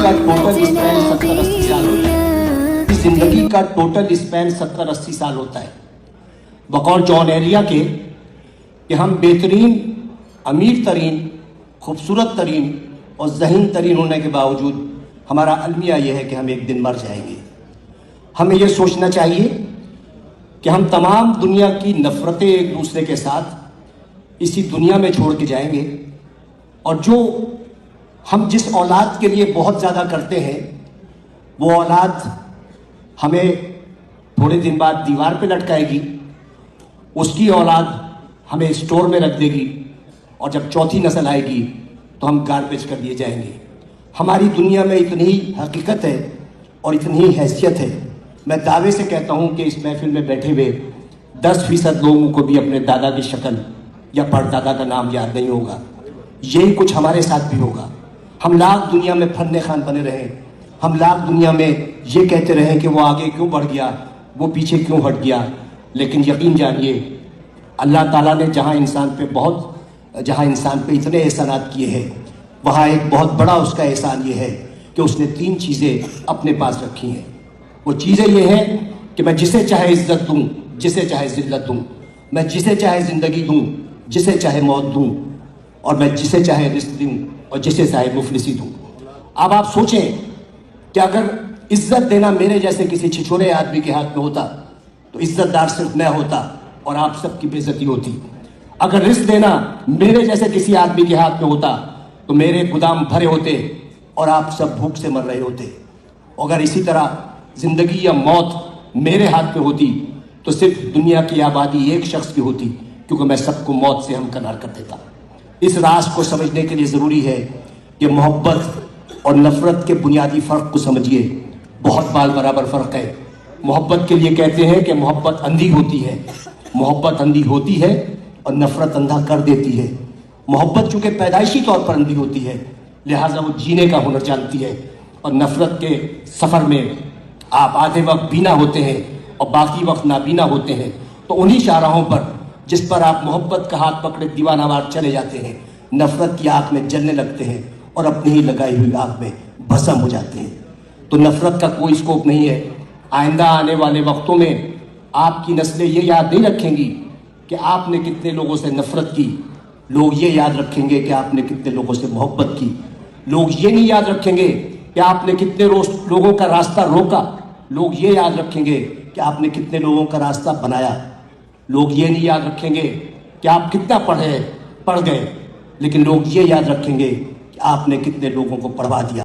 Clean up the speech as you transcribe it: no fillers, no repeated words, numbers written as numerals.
का total span 70-80 साल होता है। इस जिंदगी का टोटल स्पैन 70-80 साल होता है। बकौल जॉन एरिया के कि हम बेहतरीन, अमीर तरीन, खूबसूरत तरीन और ज़हीन तरीन होने के बावजूद हमारा अलमिया यह है कि हम एक दिन मर जाएंगे। हमें यह सोचना चाहिए कि हम तमाम दुनिया की नफ़रतें एक दूसरे के साथ इसी दुनिया में छोड़ के जाएंगे, और जो हम जिस औलाद के लिए बहुत ज़्यादा करते हैं वो औलाद हमें थोड़े दिन बाद दीवार पे लटकाएगी, उसकी औलाद हमें स्टोर में रख देगी, और जब चौथी नस्ल आएगी तो हम गार्बेज कर दिए जाएंगे। हमारी दुनिया में इतनी हकीकत है और इतनी हैसियत है, मैं दावे से कहता हूँ कि इस महफिल में बैठे हुए 10% लोगों को भी अपने दादा की शक्ल या परदादा का नाम याद नहीं होगा। यही कुछ हमारे साथ भी होगा। हम लाख दुनिया में फन्ने खान बने रहे, हम लाख दुनिया में ये कहते रहे कि वो आगे क्यों बढ़ गया, वो पीछे क्यों हट गया, लेकिन यकीन जानिए अल्लाह ताला ने जहाँ इंसान पे इतने एहसानात किए हैं, वहाँ एक बहुत बड़ा उसका एहसान ये है कि उसने 3 चीज़ें अपने पास रखी हैं। वो चीज़ें ये हैं कि मैं जिसे चाहे इज्जत दूँ, जिसे चाहे ज़िल्लत दूँ, मैं जिसे चाहे ज़िंदगी दूँ, जिसे चाहे मौत दूँ, और मैं जिसे चाहे रिस्क दूँ और जिसे चाहे मुफलिसी दूँ। अब आप सोचें कि अगर इज्जत देना मेरे जैसे किसी छिछोरे आदमी के हाथ में होता तो इज्जतदार सिर्फ मैं होता और आप सबकी बेइज्जती होती। अगर रिस्क देना मेरे जैसे किसी आदमी के हाथ में होता तो मेरे गोदाम भरे होते और आप सब भूख से मर रहे होते। अगर इसी तरह जिंदगी या मौत मेरे हाथ में होती तो सिर्फ दुनिया की आबादी एक शख्स की होती, क्योंकि मैं सबको मौत से हमकनार कर देता। इस राज को समझने के लिए ज़रूरी है कि मोहब्बत और नफ़रत के बुनियादी फ़र्क को समझिए। बहुत बाल बराबर फ़र्क है। मोहब्बत के लिए कहते हैं कि मोहब्बत अंधी होती है, मोहब्बत अंधी होती है और नफ़रत अंधा कर देती है। मोहब्बत चूँकि पैदाइशी तौर पर अंधी होती है, लिहाजा वो जीने का हुनर जानती है, और नफ़रत के सफ़र में आप आधे वक्त बीना होते हैं और बाकी वक्त नाबीना होते हैं। तो उन्हीं शाहराहों पर जिस पर आप मोहब्बत का हाथ पकड़े दीवानावार चले जाते हैं, नफ़रत की आग में जलने लगते हैं और अपनी ही लगाई हुई आग में भस्म हो जाते हैं। तो नफ़रत का कोई स्कोप नहीं है। आइंदा आने वाले वक्तों में आपकी नस्लें ये याद नहीं रखेंगी कि आपने कितने लोगों से नफ़रत की, लोग ये याद रखेंगे कि आपने कितने लोगों से मोहब्बत की। लोग ये नहीं याद रखेंगे कि आपने कितने लोगों का रास्ता रोका, लोग ये याद रखेंगे कि आपने कितने लोगों का रास्ता बनाया। लोग ये नहीं याद रखेंगे कि आप कितना पढ़ गए, लेकिन लोग ये याद रखेंगे कि आपने कितने लोगों को पढ़वा दिया।